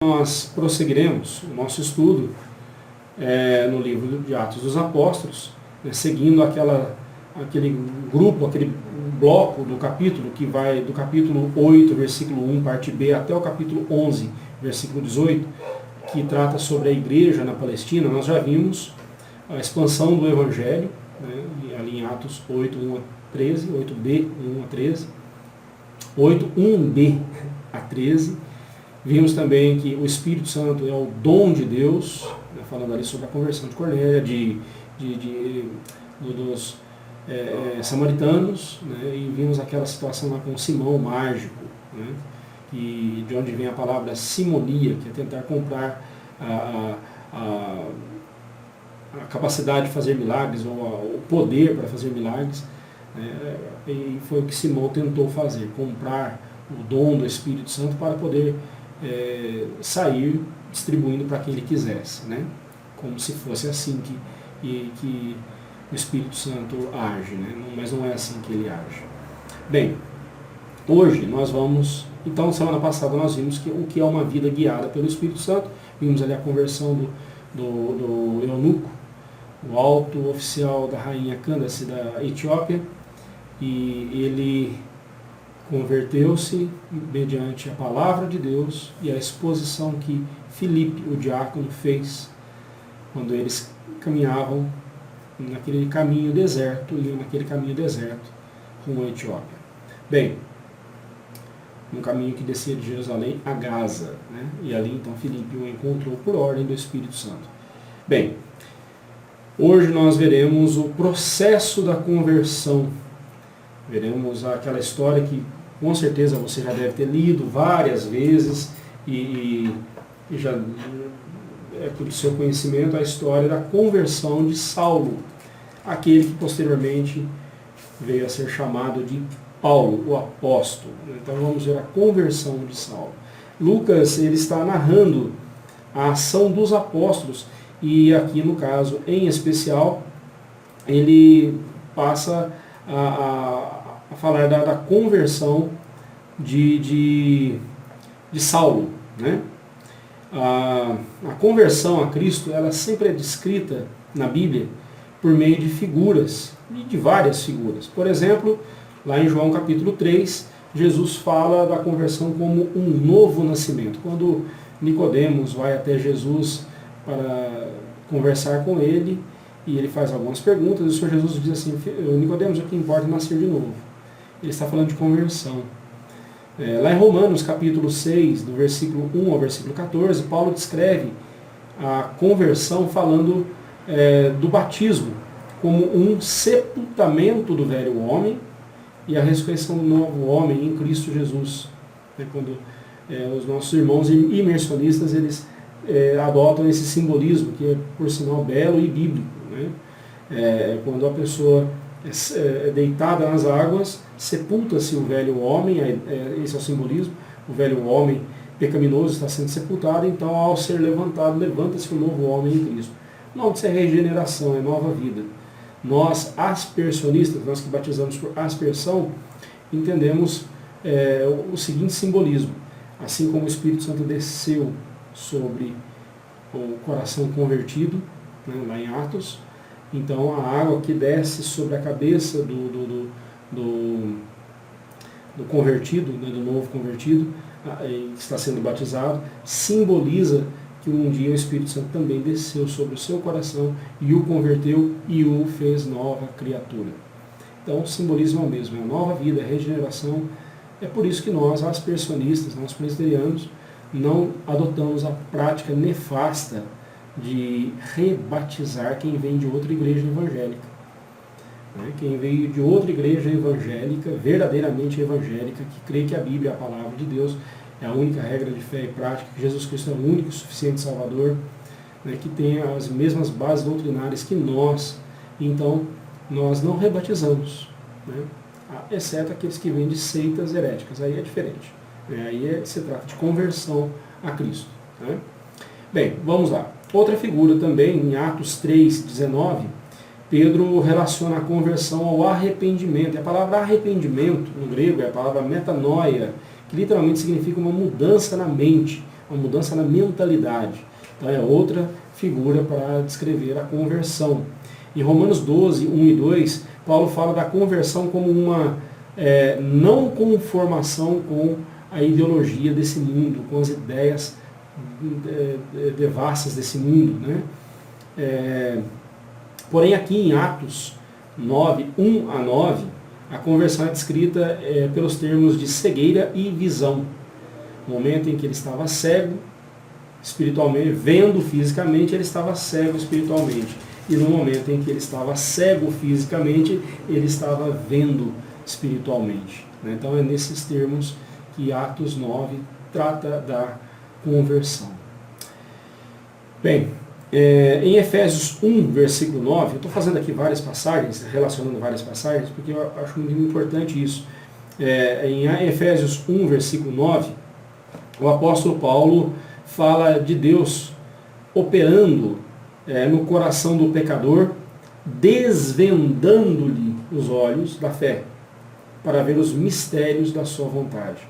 nós prosseguiremos o nosso estudo no livro de Atos dos Apóstolos, seguindo aquele grupo, aquele bloco do capítulo, que vai do capítulo 8, versículo 1, parte B, até o capítulo 11, versículo 18, que trata sobre a igreja na Palestina. Nós já vimos a expansão do Evangelho, ali em Atos 8, 1 a 13, 8b, 1 a 13, 8, 1b a 13. Vimos também que o Espírito Santo é o dom de Deus, falando ali sobre a conversão de Cornélio, dos samaritanos, e vimos aquela situação lá com Simão, o mágico, e de onde vem a palavra simonia, que é tentar comprar a capacidade de fazer milagres, ou o poder para fazer milagres, e foi o que Simão tentou fazer, comprar o dom do Espírito Santo para poder sair distribuindo para quem ele quisesse, como se fosse assim que o Espírito Santo age, mas não é assim que ele age. Bem, hoje nós vamos, então semana passada nós vimos o que é uma vida guiada pelo Espírito Santo, vimos ali a conversão do eunuco, o alto oficial da rainha Candace da Etiópia, e ele converteu-se mediante a palavra de Deus e a exposição que Filipe, o diácono, fez quando eles caminhavam naquele caminho deserto, rumo à Etiópia. Bem, um caminho que descia de Jerusalém a Gaza, e ali então Filipe o encontrou por ordem do Espírito Santo. Bem, hoje nós veremos o processo da conversão, veremos aquela história que com certeza você já deve ter lido várias vezes e já é do seu conhecimento a história da conversão de Saulo, aquele que posteriormente veio a ser chamado de Paulo, o apóstolo. Então vamos ver a conversão de Saulo. Lucas, ele está narrando a ação dos apóstolos, e aqui no caso em especial ele passa a falar da conversão de Saulo. A conversão a Cristo, ela sempre é descrita na Bíblia por meio de figuras, de várias figuras. Por exemplo, lá em João capítulo 3, Jesus fala da conversão como um novo nascimento. Quando Nicodemos vai até Jesus para conversar com ele, e ele faz algumas perguntas, e o Senhor Jesus diz assim: Nicodemos, o que importa é nascer de novo. Ele está falando de conversão. Lá em Romanos capítulo 6, do versículo 1 ao versículo 14, Paulo descreve a conversão falando do batismo como um sepultamento do velho homem e a ressurreição do novo homem em Cristo Jesus. Quando os nossos irmãos imersionistas, eles adotam esse simbolismo, que é, por sinal, belo e bíblico. Quando a pessoa é deitada nas águas, sepulta-se o velho homem, esse é o simbolismo, o velho homem pecaminoso está sendo sepultado, então ao ser levantado, levanta-se o novo homem em Cristo. Não, isso é regeneração, é nova vida. Nós, aspersionistas, nós que batizamos por aspersão, entendemos o seguinte simbolismo: assim como o Espírito Santo desceu sobre o coração convertido, lá em Atos, então a água que desce sobre a cabeça do convertido, do novo convertido, que está sendo batizado, simboliza que um dia o Espírito Santo também desceu sobre o seu coração e o converteu e o fez nova criatura. Então o simbolismo é o mesmo, é a nova vida, é a regeneração. É por isso que nós, aspersionistas, nós presbiterianos, não adotamos a prática nefasta de rebatizar quem vem de outra igreja evangélica. Quem veio de outra igreja evangélica, verdadeiramente evangélica, que crê que a Bíblia é a palavra de Deus, é a única regra de fé e prática, que Jesus Cristo é o único e suficiente Salvador, que tem as mesmas bases doutrinárias que nós, então nós não rebatizamos, exceto aqueles que vêm de seitas heréticas, aí é diferente. Aí se trata de conversão a Cristo. Bem, vamos lá. Outra figura também, em Atos 3, 19, Pedro relaciona a conversão ao arrependimento. A palavra arrependimento, no grego, é a palavra metanoia, que literalmente significa uma mudança na mente, uma mudança na mentalidade. Então é outra figura para descrever a conversão. Em Romanos 12, 1 e 2, Paulo fala da conversão como uma não conformação com a ideologia desse mundo, com as ideias devassas desse mundo, né? Porém aqui em Atos 9, 1 a 9, a conversão é descrita pelos termos de cegueira e visão. No momento em que ele estava cego espiritualmente, vendo fisicamente, ele estava cego espiritualmente. E no momento em que ele estava cego fisicamente, ele estava vendo espiritualmente. Então é nesses termos que Atos 9 trata da conversão. Bem, em Efésios 1, versículo 9, eu estou fazendo aqui várias passagens, relacionando várias passagens, porque eu acho muito importante isso. Em Efésios 1, versículo 9, o apóstolo Paulo fala de Deus operando no coração do pecador, desvendando-lhe os olhos da fé, para ver os mistérios da sua vontade.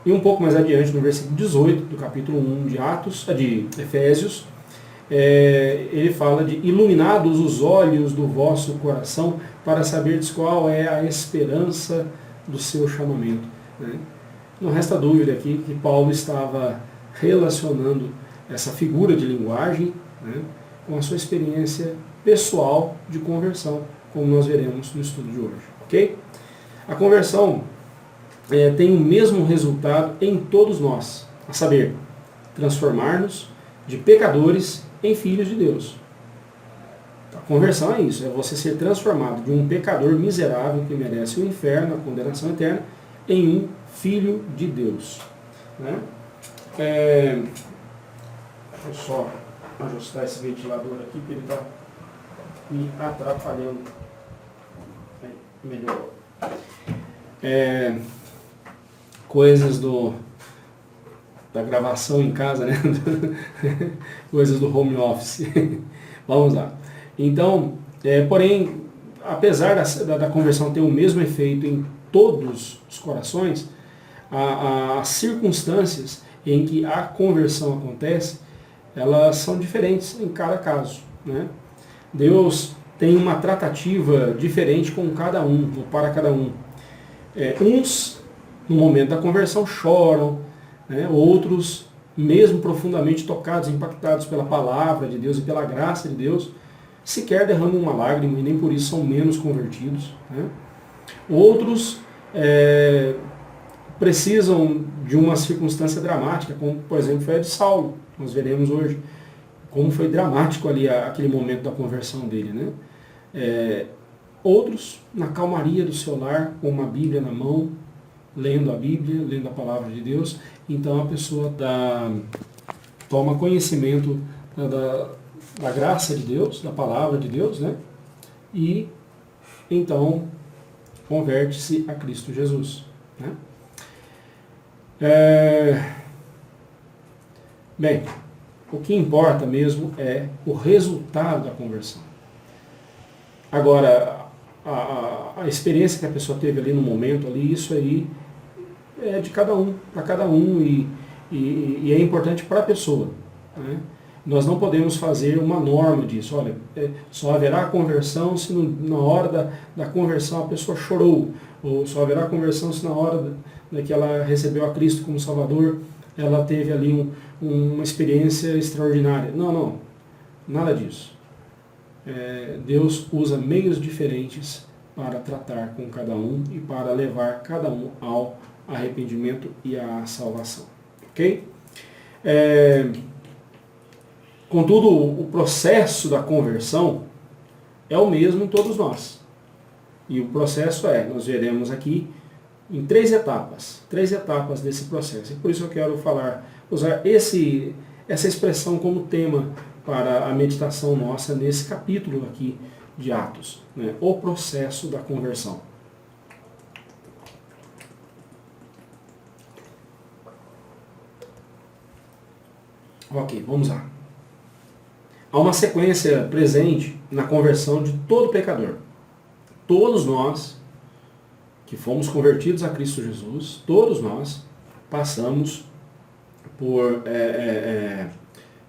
E um pouco mais adiante, no versículo 18 do capítulo 1 de Efésios, ele fala de iluminados os olhos do vosso coração, para saberdes qual é a esperança do seu chamamento. Né? Não resta dúvida aqui que Paulo estava relacionando essa figura de linguagem, né, com a sua experiência pessoal de conversão, como nós veremos no estudo de hoje. Ok? A conversão tem o mesmo resultado em todos nós, a saber, transformar-nos de pecadores em filhos de Deus. A conversão é isso, é você ser transformado de um pecador miserável que merece o inferno, a condenação eterna, em um filho de Deus. Né? Deixa eu só ajustar esse ventilador aqui, porque ele está me atrapalhando. Melhor. Coisas da gravação em casa, né? Coisas do home office. Vamos lá. Então, porém, apesar da conversão ter o mesmo efeito em todos os corações, as circunstâncias em que a conversão acontece, elas são diferentes em cada caso. Né? Deus tem uma tratativa diferente com cada um, ou para cada um. Uns, no momento da conversão, choram, né? Outros, mesmo profundamente tocados, impactados pela palavra de Deus e pela graça de Deus, sequer derramam uma lágrima e nem por isso são menos convertidos. Né? Outros precisam de uma circunstância dramática, como por exemplo foi a de Saulo. Nós veremos hoje como foi dramático ali aquele momento da conversão dele. Né? Outros, na calmaria do seu lar, com uma Bíblia na mão, lendo a Bíblia, lendo a palavra de Deus, então a pessoa toma conhecimento da graça de Deus, da palavra de Deus, né? E então converte-se a Cristo Jesus. Né? Bem, o que importa mesmo é o resultado da conversão. Agora, a experiência que a pessoa teve ali no momento, ali, isso aí é de cada um, para cada um, e é importante para a pessoa. Né? Nós não podemos fazer uma norma disso. Olha, só haverá conversão se na hora da conversão a pessoa chorou, ou só haverá conversão se na hora que ela recebeu a Cristo como Salvador, ela teve ali uma experiência extraordinária. Não, nada disso. Deus usa meios diferentes para tratar com cada um e para levar cada um ao arrependimento e à salvação. Ok? Contudo, o processo da conversão é o mesmo em todos nós. E o processo nós veremos aqui em três etapas desse processo. E por isso eu quero usar essa expressão como tema para a meditação nossa nesse capítulo aqui de Atos, né? O processo da conversão. Ok, vamos lá. Há uma sequência presente na conversão de todo pecador. Todos nós que fomos convertidos a Cristo Jesus, todos nós passamos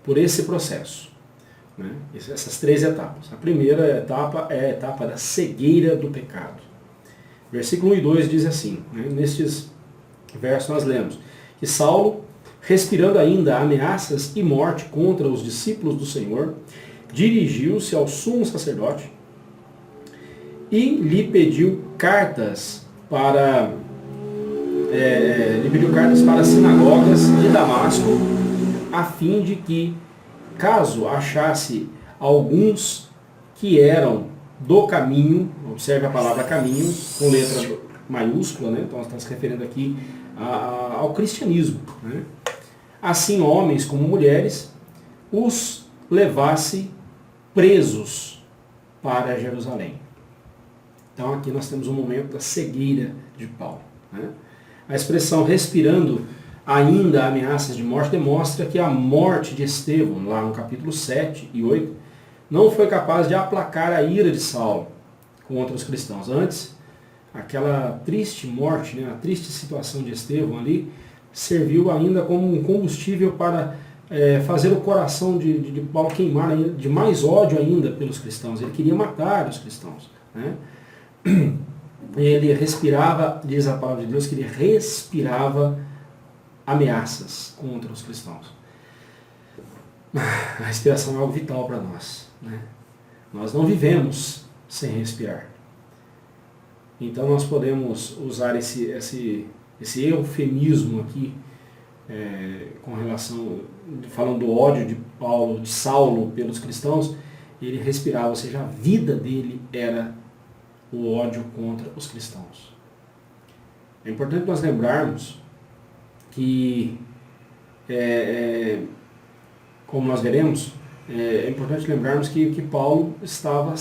por esse processo. Né? Essas 3 etapas. A primeira etapa é a etapa da cegueira do pecado. Versículo 1 e 2 diz assim, né? Nestes versos nós lemos que Saulo, respirando ainda ameaças e morte contra os discípulos do Senhor, dirigiu-se ao sumo sacerdote e lhe pediu cartas para as sinagogas de Damasco, a fim de que, caso achasse alguns que eram do caminho, observe a palavra caminho, com letra maiúscula, né? Então está se referindo aqui ao cristianismo. Né? Assim, homens como mulheres, os levasse presos para Jerusalém. Então aqui nós temos um momento da cegueira de Paulo. Né? A expressão respirando ainda ameaças de morte demonstra que a morte de Estevão, lá no capítulo 7 e 8, não foi capaz de aplacar a ira de Saulo contra os cristãos. Antes, aquela triste morte, né, a triste situação de Estevão ali, serviu ainda como um combustível para fazer o coração de Paulo queimar de mais ódio ainda pelos cristãos. Ele queria matar os cristãos. Né? Ele respirava, diz a palavra de Deus, que ele respirava ameaças contra os cristãos. A respiração é algo vital para nós. Né? Nós não vivemos sem respirar. Então nós podemos usar esse eufemismo aqui, com relação, falando do ódio de Paulo, de Saulo pelos cristãos. Ele respirava, ou seja, a vida dele era o ódio contra os cristãos. É importante nós lembrarmos que, como nós veremos, é importante lembrarmos que Paulo estava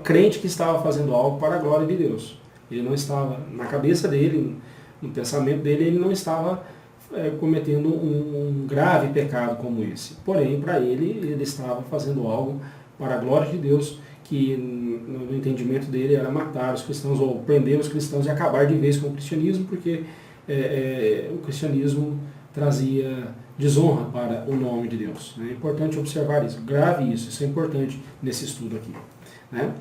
crente que estava fazendo algo para a glória de Deus. Ele não estava, na cabeça dele, no pensamento dele, ele não estava cometendo um grave pecado como esse. Porém, para ele estava fazendo algo para a glória de Deus, que no entendimento dele era matar os cristãos ou prender os cristãos e acabar de vez com o cristianismo, porque o cristianismo trazia desonra para o nome de Deus. É importante observar isso, grave isso é importante nesse estudo aqui. Né?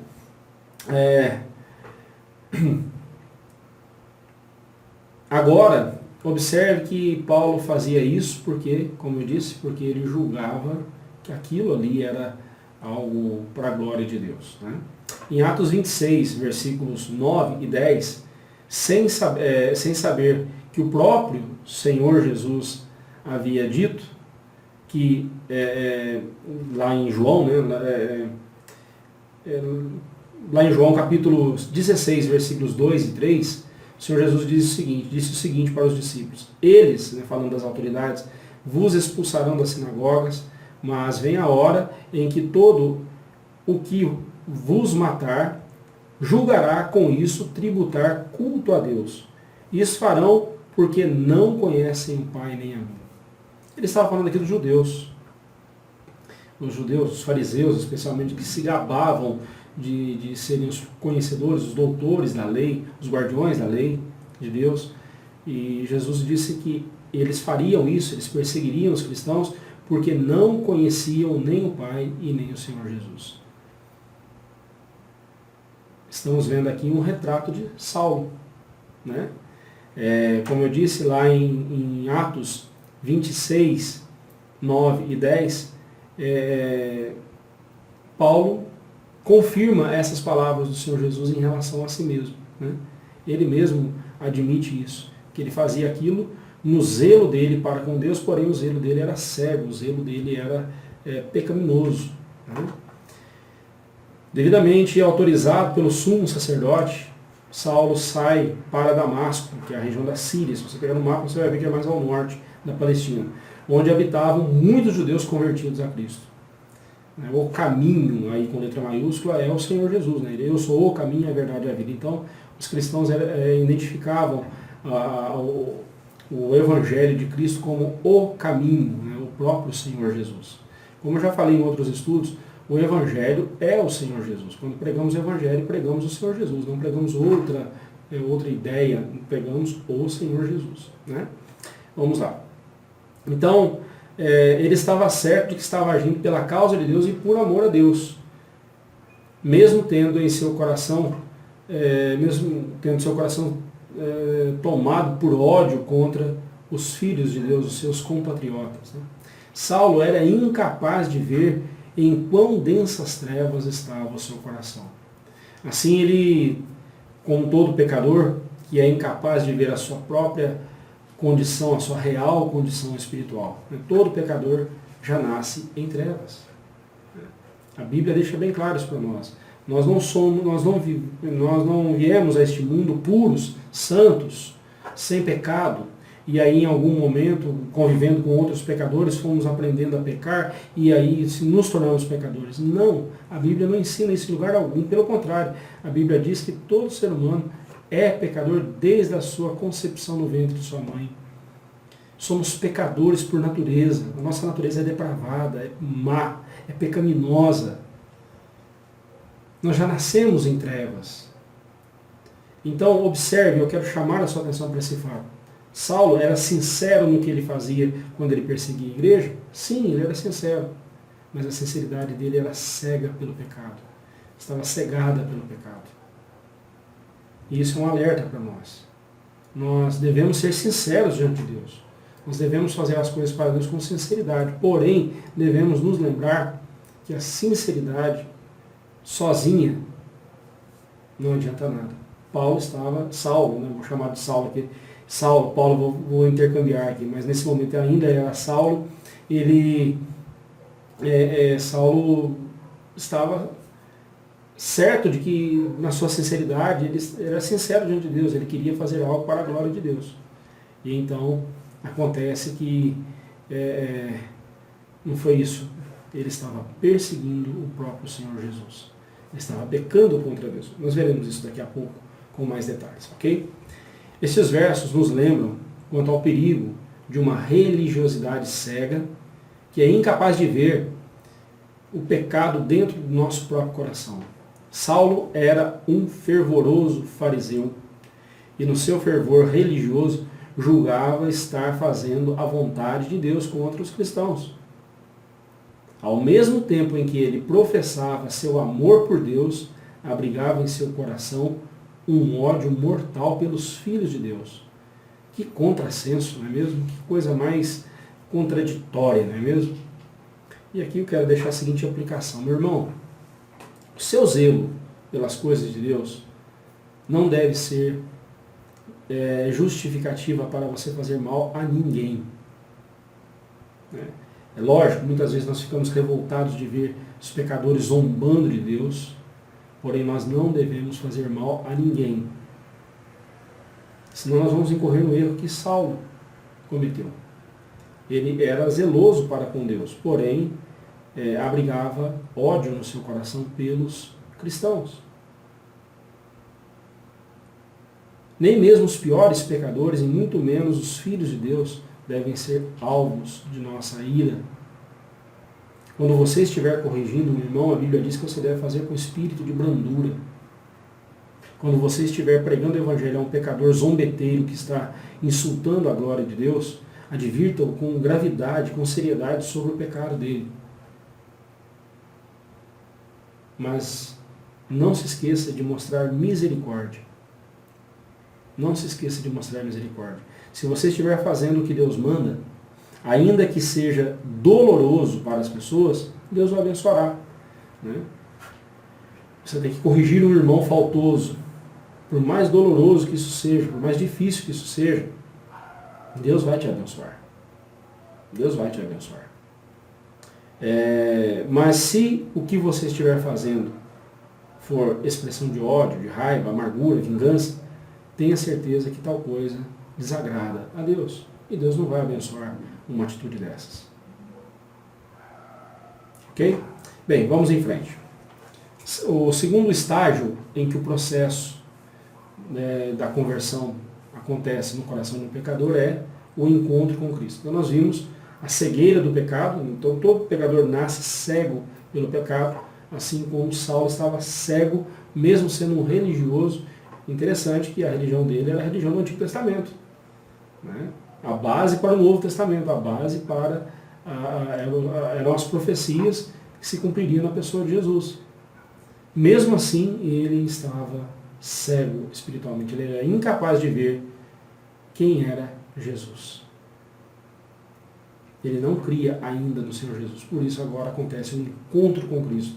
Agora, observe que Paulo fazia isso porque, como eu disse, porque ele julgava que aquilo ali era algo para a glória de Deus. Né? Em Atos 26, versículos 9 e 10, sem saber que o próprio Senhor Jesus havia dito, que lá em João, né, lá em João capítulo 16, versículos 2 e 3, o Senhor Jesus disse o seguinte para os discípulos: eles, né, falando das autoridades, vos expulsarão das sinagogas, mas vem a hora em que todo o que vos matar julgará com isso tributar culto a Deus. Isso farão porque não conhecem o Pai nem a mim. Ele estava falando aqui dos judeus. Os judeus, os fariseus, especialmente, que se gabavam de serem os conhecedores, os doutores da lei, os guardiões da lei de Deus. E Jesus disse que eles fariam isso, eles perseguiriam os cristãos, porque não conheciam nem o Pai e nem o Senhor Jesus. Estamos vendo aqui um retrato de Saulo. Né? Como eu disse lá em Atos 26, 9 e 10, Paulo confirma essas palavras do Senhor Jesus em relação a si mesmo. Né? Ele mesmo admite isso, que ele fazia aquilo no zelo dele para com Deus, porém o zelo dele era cego, o zelo dele era pecaminoso. Né? Devidamente autorizado pelo sumo sacerdote, Saulo sai para Damasco, que é a região da Síria. Se você pegar no mapa, você vai ver que é mais ao norte da Palestina, onde habitavam muitos judeus convertidos a Cristo. O caminho, aí com letra maiúscula, é o Senhor Jesus. Né? Eu sou o caminho, a verdade e a vida. Então, os cristãos identificavam o Evangelho de Cristo como o caminho, né? O próprio Senhor Jesus. Como eu já falei em outros estudos, o Evangelho é o Senhor Jesus. Quando pregamos o Evangelho, pregamos o Senhor Jesus. Não pregamos outra ideia, pregamos o Senhor Jesus. Né? Vamos lá. Então, ele estava certo de que estava agindo pela causa de Deus e por amor a Deus. Mesmo tendo em seu coração, tomado por ódio contra os filhos de Deus, os seus compatriotas. Né? Saulo era incapaz de ver em quão densas trevas estava o seu coração. Assim ele, como todo pecador, que é incapaz de ver a sua própria condição, a sua real condição espiritual. Todo pecador já nasce em trevas. A Bíblia deixa bem claro isso para nós. Nós não viemos a este mundo puros, santos, sem pecado, e aí em algum momento, convivendo com outros pecadores, fomos aprendendo a pecar, e aí nos tornamos pecadores. Não, a Bíblia não ensina isso em lugar algum, pelo contrário, a Bíblia diz que todo ser humano é pecador desde a sua concepção no ventre de sua mãe. Somos pecadores por natureza, a nossa natureza é depravada, é má, é pecaminosa. Nós já nascemos em trevas. Então, observe, eu quero chamar a sua atenção para esse fato. Saulo era sincero no que ele fazia quando ele perseguia a igreja? Sim, ele era sincero. Mas a sinceridade dele era cega pelo pecado. Estava cegada pelo pecado. E isso é um alerta para nós. Nós devemos ser sinceros diante de Deus. Nós devemos fazer as coisas para Deus com sinceridade. Porém, devemos nos lembrar que a sinceridade sozinha não adianta nada. Saulo, né, vou chamar de Saulo aqui. Paulo, vou intercambiar aqui, mas nesse momento ainda era Saulo. Saulo estava certo de que, na sua sinceridade, ele era sincero diante de Deus, ele queria fazer algo para a glória de Deus. E então, acontece que não foi isso. Ele estava perseguindo o próprio Senhor Jesus. Ele estava pecando contra Deus. Nós veremos isso daqui a pouco com mais detalhes, ok? Esses versos nos lembram quanto ao perigo de uma religiosidade cega que é incapaz de ver o pecado dentro do nosso próprio coração. Saulo era um fervoroso fariseu e no seu fervor religioso julgava estar fazendo a vontade de Deus contra os cristãos. Ao mesmo tempo em que ele professava seu amor por Deus, abrigava em seu coração um ódio mortal pelos filhos de Deus. Que contrassenso, não é mesmo? Que coisa mais contraditória, não é mesmo? E aqui eu quero deixar a seguinte aplicação. Meu irmão, o seu zelo pelas coisas de Deus não deve ser justificativa para você fazer mal a ninguém. É lógico, muitas vezes nós ficamos revoltados de ver os pecadores zombando de Deus, porém nós não devemos fazer mal a ninguém. Senão nós vamos incorrer no erro que Saulo cometeu. Ele era zeloso para com Deus, porém abrigava ódio no seu coração pelos cristãos. Nem mesmo os piores pecadores, e muito menos os filhos de Deus, devem ser alvos de nossa ira. Quando você estiver corrigindo um irmão, a Bíblia diz que você deve fazer com espírito de brandura. Quando você estiver pregando o evangelho a um pecador zombeteiro que está insultando a glória de Deus, advirta-o com gravidade, com seriedade sobre o pecado dele. Mas não se esqueça de mostrar misericórdia. Não se esqueça de mostrar misericórdia. Se você estiver fazendo o que Deus manda, ainda que seja doloroso para as pessoas, Deus o abençoará. Né? Você tem que corrigir um irmão faltoso. Por mais doloroso que isso seja, por mais difícil que isso seja, Deus vai te abençoar. Deus vai te abençoar. Mas se o que você estiver fazendo for expressão de ódio, de raiva, amargura, vingança, tenha certeza que tal coisa desagrada a Deus. E Deus não vai abençoar uma atitude dessas. Ok? Bem, vamos em frente. O segundo estágio em que o processo da conversão acontece no coração do pecador é o encontro com Cristo. Então nós vimos a cegueira do pecado, então todo pecador nasce cego pelo pecado, assim como Saulo estava cego, mesmo sendo um religioso. Interessante que a religião dele era a religião do Antigo Testamento. Né? A base para o Novo Testamento, a base para eram as profecias que se cumpririam na pessoa de Jesus. Mesmo assim, ele estava cego espiritualmente, ele era incapaz de ver quem era Jesus. Ele não cria ainda no Senhor Jesus. Por isso agora acontece um encontro com Cristo.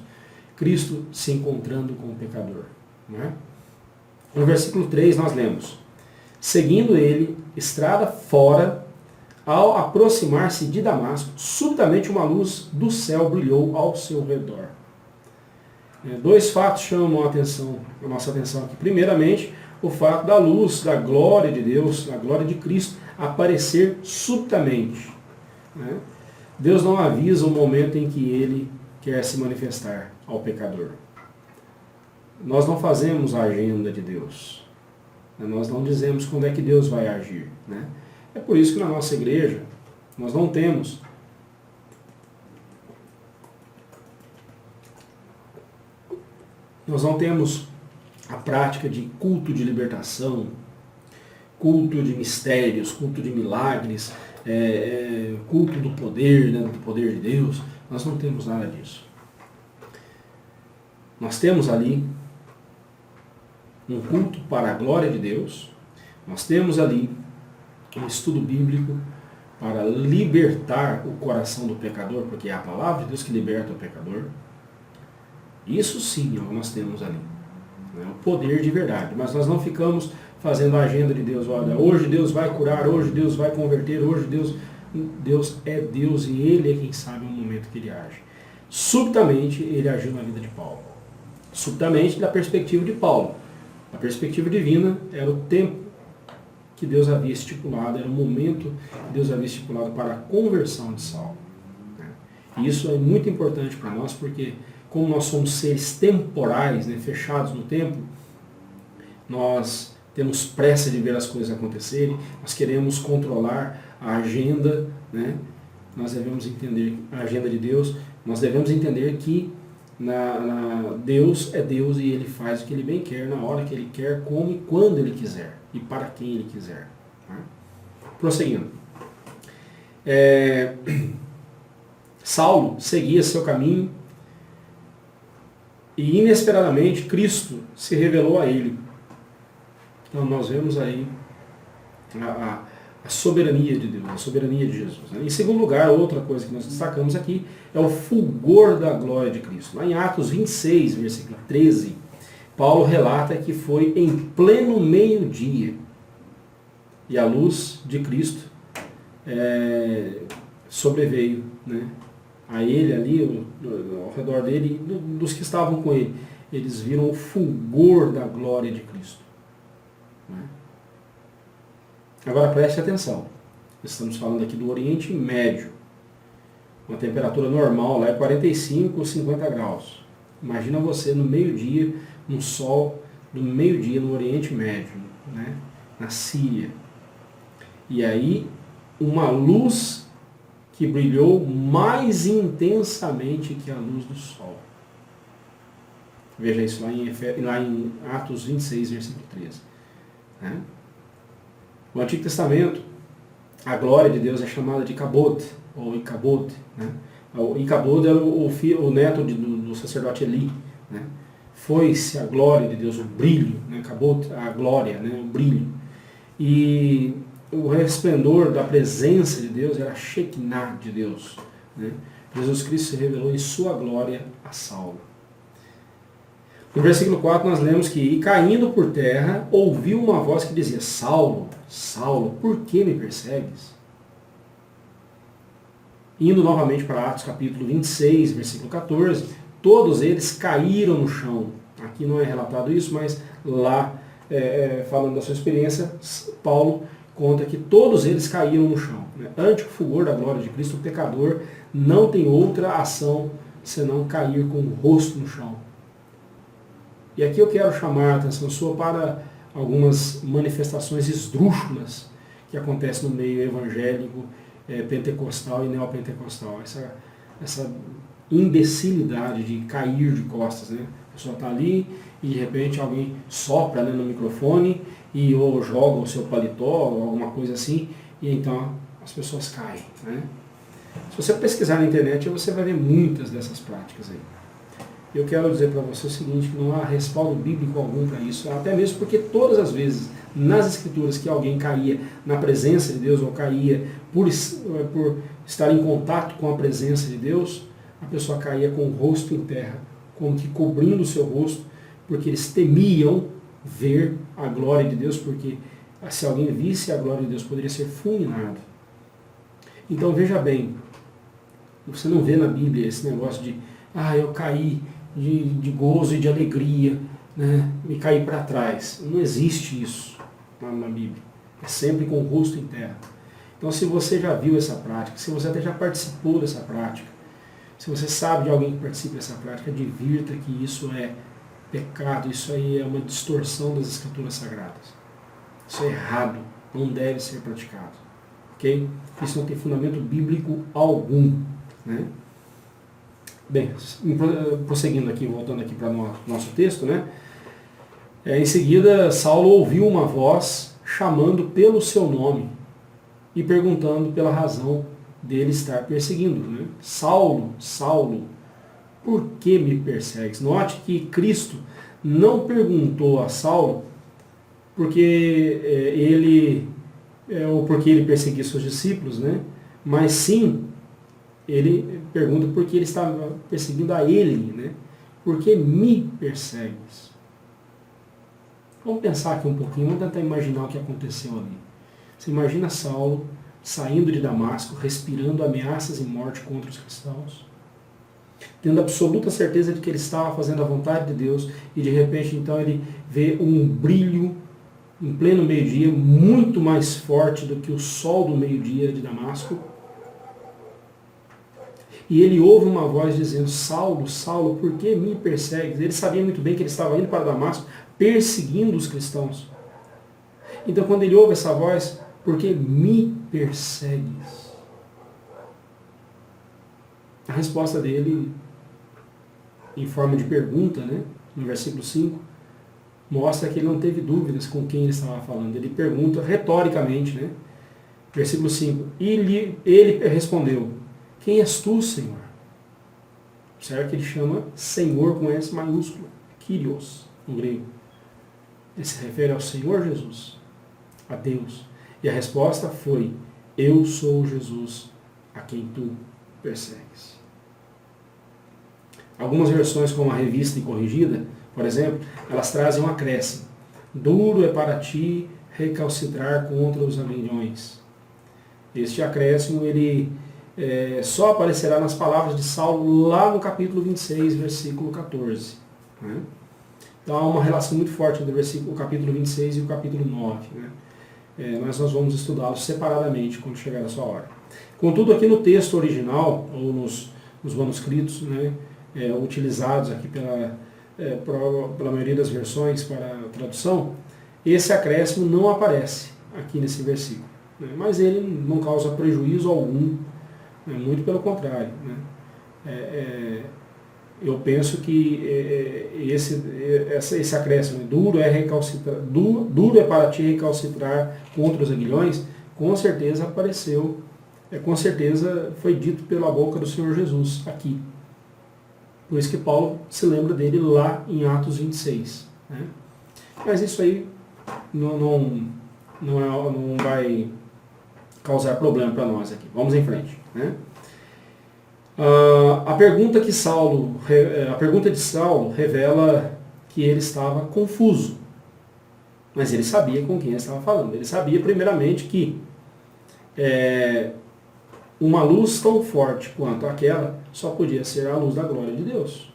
Cristo se encontrando com o pecador. Não é? No versículo 3 nós lemos: seguindo ele, estrada fora, ao aproximar-se de Damasco, subitamente uma luz do céu brilhou ao seu redor. Dois fatos chamam a nossa atenção aqui. Primeiramente, o fato da luz, da glória de Deus, da glória de Cristo, aparecer subitamente. Deus não avisa o momento em que ele quer se manifestar ao pecador. Nós não fazemos a agenda de Deus. Nós não dizemos quando é que Deus vai agir. É por isso que na nossa igreja nós não temos a prática de culto de libertação, culto de mistérios, culto de milagres, culto do poder, do poder de Deus. Nós não temos nada disso. Nós temos ali um culto para a glória de Deus. Nós temos ali um estudo bíblico para libertar o coração do pecador, porque é a palavra de Deus que liberta o pecador. Isso sim, nós temos ali. O poder de verdade. Mas nós não ficamos fazendo a agenda de Deus. Olha, hoje Deus vai curar, hoje Deus vai converter, hoje Deus é Deus e Ele é quem sabe o momento que Ele age. Subitamente Ele agiu na vida de Paulo. Subitamente da perspectiva de Paulo. A perspectiva divina era o tempo que Deus havia estipulado, era o momento que Deus havia estipulado para a conversão de Saulo. E isso é muito importante para nós, porque como nós somos seres temporais, fechados no tempo, nós temos pressa de ver as coisas acontecerem, nós queremos controlar a agenda, nós devemos entender a agenda de Deus, nós devemos entender que Deus é Deus e Ele faz o que Ele bem quer, na hora que Ele quer, como e quando Ele quiser, e para quem Ele quiser. Prosseguindo. Saulo seguia seu caminho, e inesperadamente Cristo se revelou a ele. Então nós vemos aí a soberania de Deus, a soberania de Jesus. Em segundo lugar, outra coisa que nós destacamos aqui é o fulgor da glória de Cristo. Lá em Atos 26, versículo 13, Paulo relata que foi em pleno meio-dia e a luz de Cristo sobreveio, a ele ali, ao redor dele, dos que estavam com ele. Eles viram o fulgor da glória de Cristo. Agora preste atenção. Estamos falando aqui do Oriente Médio. Uma temperatura normal lá é 45 ou 50 graus. Imagina você no meio-dia, no sol do meio-dia no Oriente Médio, na Síria. E aí, uma luz que brilhou mais intensamente que a luz do sol. Veja isso lá em Atos 26, versículo 13. No Antigo Testamento, a glória de Deus é chamada de Kabod, ou Icabod. O Icabod era o neto do sacerdote Eli. Foi-se a glória de Deus, o brilho, Kabod, a glória, o brilho. E o resplendor da presença de Deus era a Shekinah de Deus. Jesus Cristo se revelou em sua glória a Saulo. No versículo 4 nós lemos que, e caindo por terra, ouviu uma voz que dizia: Saulo, Saulo, por que me persegues? Indo novamente para Atos capítulo 26, versículo 14, todos eles caíram no chão. Aqui não é relatado isso, mas lá, falando da sua experiência, Paulo conta que todos eles caíram no chão. Ante o fulgor da glória de Cristo, o pecador não tem outra ação senão cair com o rosto no chão. E aqui eu quero chamar a atenção sua para algumas manifestações esdrúxulas que acontecem no meio evangélico, pentecostal e neopentecostal. Essa imbecilidade de cair de costas. A pessoa está ali e de repente alguém sopra no microfone ou joga o seu paletó ou alguma coisa assim e então as pessoas caem. Né? Se você pesquisar na internet, você vai ver muitas dessas práticas aí. Eu quero dizer para você o seguinte, que não há respaldo bíblico algum para isso, até mesmo porque todas as vezes nas Escrituras que alguém caía na presença de Deus, ou caía por estar em contato com a presença de Deus, a pessoa caía com o rosto em terra, como que cobrindo o seu rosto, porque eles temiam ver a glória de Deus, porque se alguém visse a glória de Deus, poderia ser fulminado. Então veja bem, você não vê na Bíblia esse negócio de, eu caí de gozo e de alegria, né? Me caí para trás. Não existe isso na Bíblia. É sempre com o rosto em terra. Então se você já viu essa prática, se você até já participou dessa prática, se você sabe de alguém que participa dessa prática, advirta que isso é pecado, isso aí é uma distorção das Escrituras Sagradas. Isso é errado, não deve ser praticado. Ok? Isso não tem fundamento bíblico algum. Né? Bem, prosseguindo aqui, voltando aqui para o nosso texto, né? Em seguida, Saulo ouviu uma voz chamando pelo seu nome e perguntando pela razão dele estar perseguindo. Né? Saulo, Saulo, por que me persegues? Note que Cristo não perguntou a Saulo porque ele perseguia seus discípulos, né? Mas sim, ele pergunta por que ele estava perseguindo a ele, né? Por que me persegues? Vamos pensar aqui um pouquinho, vamos tentar imaginar o que aconteceu ali. Você imagina Saulo saindo de Damasco, respirando ameaças e morte contra os cristãos, tendo absoluta certeza de que ele estava fazendo a vontade de Deus, e de repente então ele vê um brilho em pleno meio-dia, muito mais forte do que o sol do meio-dia de Damasco. E ele ouve uma voz dizendo, Saulo, Saulo, por que me persegues? Ele sabia muito bem que ele estava indo para Damasco, perseguindo os cristãos. Então quando ele ouve essa voz, por que me persegues? A resposta dele, em forma de pergunta, né, no versículo 5, mostra que ele não teve dúvidas com quem ele estava falando. Ele pergunta retoricamente, né? Versículo 5. E ele respondeu, quem és tu, Senhor? Observe que ele chama Senhor com S maiúsculo, Kyrios, no grego. Ele se refere ao Senhor Jesus, a Deus. E a resposta foi, eu sou Jesus, a quem tu persegues. Algumas versões, como a Revista e Corrigida, por exemplo, elas trazem um acréscimo. Duro é para ti recalcitrar contra os aguilhões. Este acréscimo, ele só aparecerá nas palavras de Saulo lá no capítulo 26, versículo 14. Né? Então há uma relação muito forte entre o capítulo 26 e o capítulo 9. Né? Nós vamos estudá-los separadamente quando chegar a sua hora. Contudo, aqui no texto original, ou nos manuscritos, né, utilizados aqui pela maioria das versões para a tradução, esse acréscimo não aparece aqui nesse versículo. Né? Mas ele não causa prejuízo algum, né? Muito pelo contrário. Né? Eu penso que esse acréscimo, duro é para ti recalcitrar contra os aguilhões, com certeza apareceu, com certeza foi dito pela boca do Senhor Jesus aqui. Por isso que Paulo se lembra dele lá em Atos 26. Né? Mas isso aí não vai causar problema para nós aqui. Vamos em frente. Né? A pergunta de Saulo revela que ele estava confuso. Mas ele sabia com quem ele estava falando. Ele sabia, primeiramente, que uma luz tão forte quanto aquela só podia ser a luz da glória de Deus.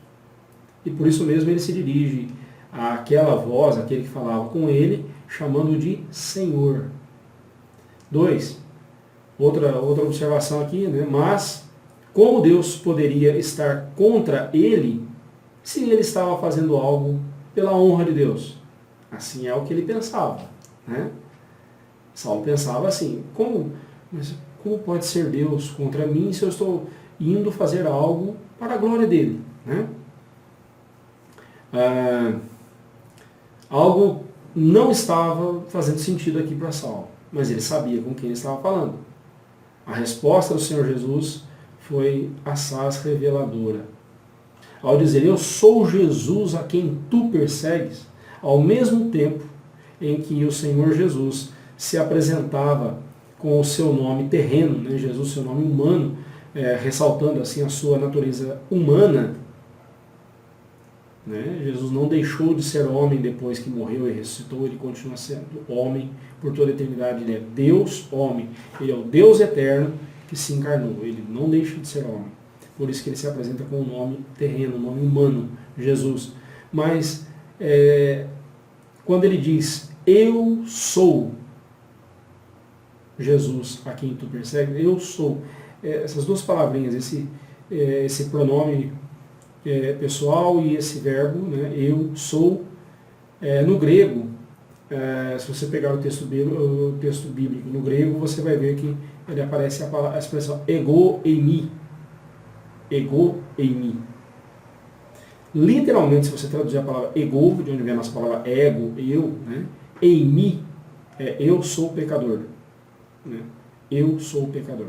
E por isso mesmo ele se dirige àquela voz, aquele que falava com ele, chamando-o de Senhor. 2. Outra observação aqui, né? Mas como Deus poderia estar contra ele se ele estava fazendo algo pela honra de Deus? Assim é o que ele pensava. Né? Saulo pensava assim, como pode ser Deus contra mim se eu estou indo fazer algo para a glória dele? Né? Algo não estava fazendo sentido aqui para Saulo. mas ele sabia com quem ele estava falando. A resposta do Senhor Jesus foi assaz reveladora. Ao dizer, eu sou Jesus a quem tu persegues, ao mesmo tempo em que o Senhor Jesus se apresentava com o seu nome terreno, né? Jesus, seu nome humano, ressaltando assim a sua natureza humana, né? Jesus não deixou de ser homem depois que morreu e ressuscitou, ele continua sendo homem por toda a eternidade, ele é Deus homem, ele é o Deus eterno que se encarnou, ele não deixa de ser homem, por isso que ele se apresenta com o nome terreno, o nome humano, Jesus. Mas quando ele diz, eu sou Jesus a quem tu persegues, eu sou, essas duas palavrinhas, esse pronome pessoal e esse verbo, né, eu sou, no grego, se você pegar o texto bíblico no grego, você vai ver que ele aparece a expressão ego eimi. Ego eimi. Literalmente, se você traduzir a palavra ego, de onde vem a nossa palavra ego, eu, né, eimi, eu sou pecador. Né? Eu sou pecador.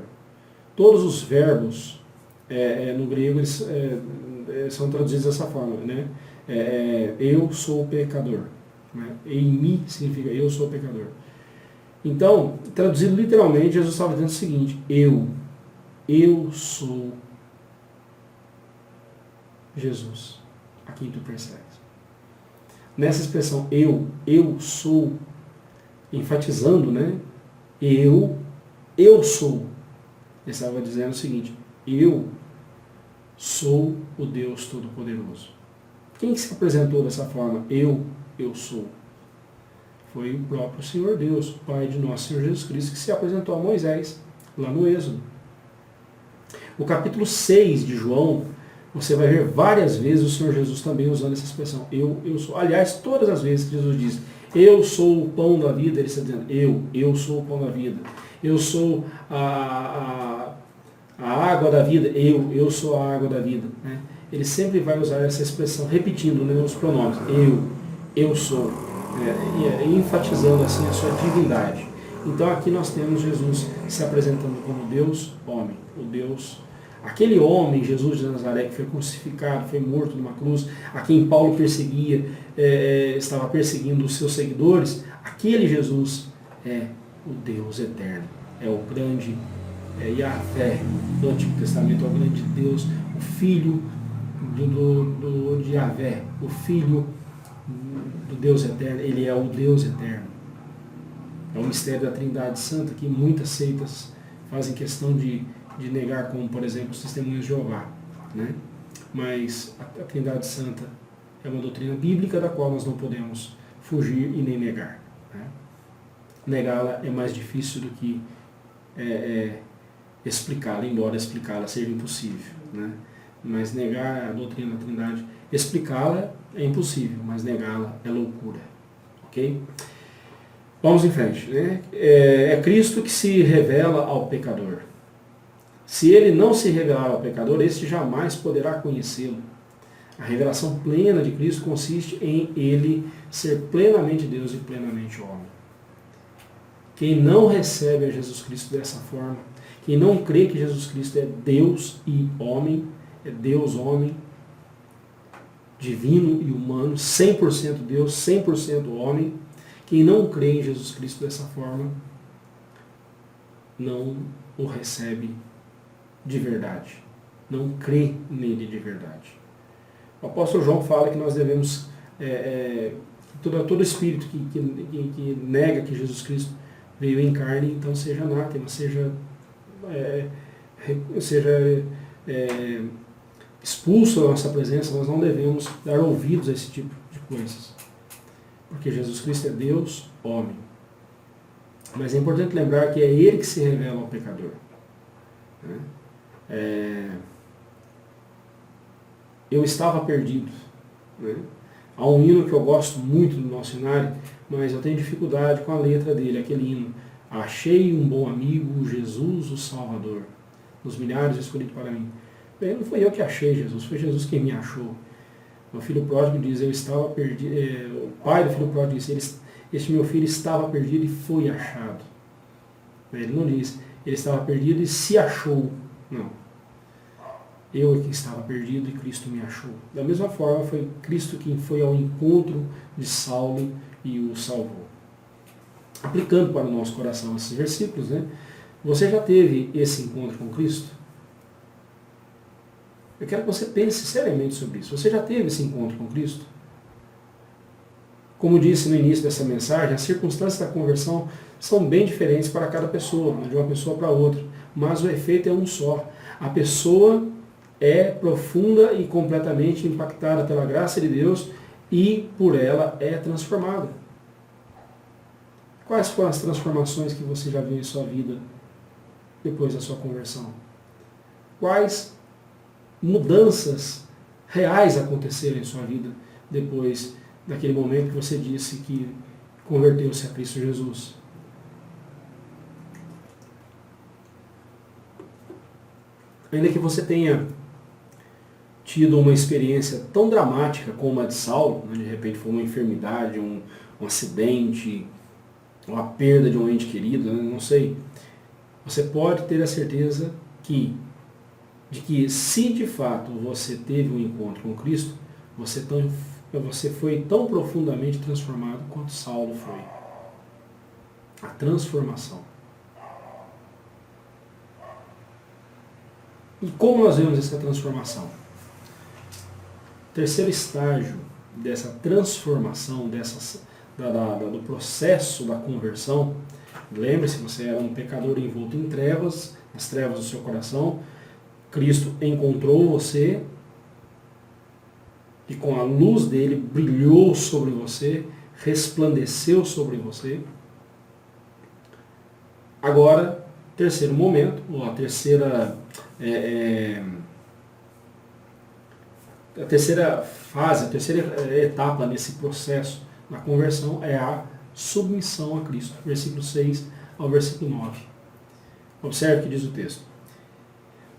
Todos os verbos no grego eles, são traduzidos dessa forma. Né? Eu sou pecador. Né? Eimi significa eu sou pecador. Então, traduzido literalmente, Jesus estava dizendo o seguinte, eu sou Jesus, a quem tu persegues. Nessa expressão eu sou, enfatizando, né? Eu sou. Ele estava dizendo o seguinte, eu sou o Deus Todo-Poderoso. Quem que se apresentou dessa forma? Eu sou. Foi o próprio Senhor Deus, Pai de nosso Senhor Jesus Cristo, que se apresentou a Moisés, lá no Êxodo. O capítulo 6 de João, você vai ver várias vezes o Senhor Jesus também usando essa expressão, eu sou. Aliás, todas as vezes que Jesus diz, eu sou o pão da vida, ele está dizendo, eu sou o pão da vida. Eu sou a água da vida, eu sou a água da vida. Né? Ele sempre vai usar essa expressão, repetindo, né, os pronomes, eu sou, enfatizando assim a sua divindade. Então aqui nós temos Jesus se apresentando como Deus homem, o Deus, aquele homem, Jesus de Nazaré, que foi crucificado, foi morto numa cruz, a quem Paulo perseguia, estava perseguindo os seus seguidores, aquele Jesus é o Deus eterno, é o grande Yahvé do Antigo Testamento, é o grande Deus, o Filho de Yahvé, o Filho do Deus eterno, ele é o Deus eterno. É o mistério da Trindade Santa que muitas seitas fazem questão de negar, como por exemplo os Testemunhos de Jeová. Né? Mas a Trindade Santa é uma doutrina bíblica da qual nós não podemos fugir e nem negar. Né? Negá-la é mais difícil do que explicá-la, embora explicá-la seja impossível. Né? Mas negar a doutrina da Trindade, explicá-la é impossível, mas negá-la é loucura. Ok? Vamos em frente. Né? É Cristo que se revela ao pecador. Se ele não se revelar ao pecador, este jamais poderá conhecê-lo. A revelação plena de Cristo consiste em ele ser plenamente Deus e plenamente homem. Quem não recebe a Jesus Cristo dessa forma, quem não crê que Jesus Cristo é Deus e homem, é Deus homem, divino e humano, 100% Deus, 100% homem, quem não crê em Jesus Cristo dessa forma, não o recebe de verdade. Não crê nele de verdade. O apóstolo João fala que nós devemos, todo espírito que nega que Jesus Cristo veio em carne, então seja anátema, seja expulso da nossa presença. Nós não devemos dar ouvidos a esse tipo de coisas. Porque Jesus Cristo é Deus, homem. Mas é importante lembrar que é Ele que se revela ao pecador. Né? Eu estava perdido. Né? Há um hino que eu gosto muito do nosso cenário, mas eu tenho dificuldade com a letra dele, aquele hino. Achei um bom amigo, Jesus o Salvador, nos milhares escolhidos para mim. Bem, não fui eu que achei Jesus, foi Jesus quem me achou. O filho pródigo diz, eu estava perdido, o pai do filho pródigo disse, este meu filho estava perdido e foi achado. Ele não diz, ele estava perdido e se achou. Não. Eu é que estava perdido e Cristo me achou. Da mesma forma, foi Cristo quem foi ao encontro de Saulo e o salvou. Aplicando para o nosso coração esses versículos, né? Você já teve esse encontro com Cristo? Eu quero que você pense seriamente sobre isso. Você já teve esse encontro com Cristo? Como disse no início dessa mensagem, as circunstâncias da conversão são bem diferentes para cada pessoa, de uma pessoa para outra, mas o efeito é um só. A pessoa é profunda e completamente impactada pela graça de Deus e por ela é transformada. Quais foram as transformações que você já viu em sua vida depois da sua conversão? Quais mudanças reais aconteceram em sua vida depois daquele momento que você disse que converteu-se a Cristo Jesus? Ainda que você tenha tido uma experiência tão dramática como a de Saulo, né, de repente foi uma enfermidade, um acidente, uma perda de um ente querido, né, não sei, você pode ter a certeza de que se de fato você teve um encontro com Cristo, você foi tão profundamente transformado quanto Saulo foi. A transformação. E como nós vemos essa transformação? O terceiro estágio dessa transformação, do processo da conversão, lembre-se, você era um pecador envolto em trevas, as trevas do seu coração, Cristo encontrou você e com a luz dele brilhou sobre você, resplandeceu sobre você. Agora, terceiro momento, ou a terceira fase, a terceira etapa nesse processo da conversão é a submissão a Cristo. Versículo 6 ao versículo 9. Observe o que diz o texto.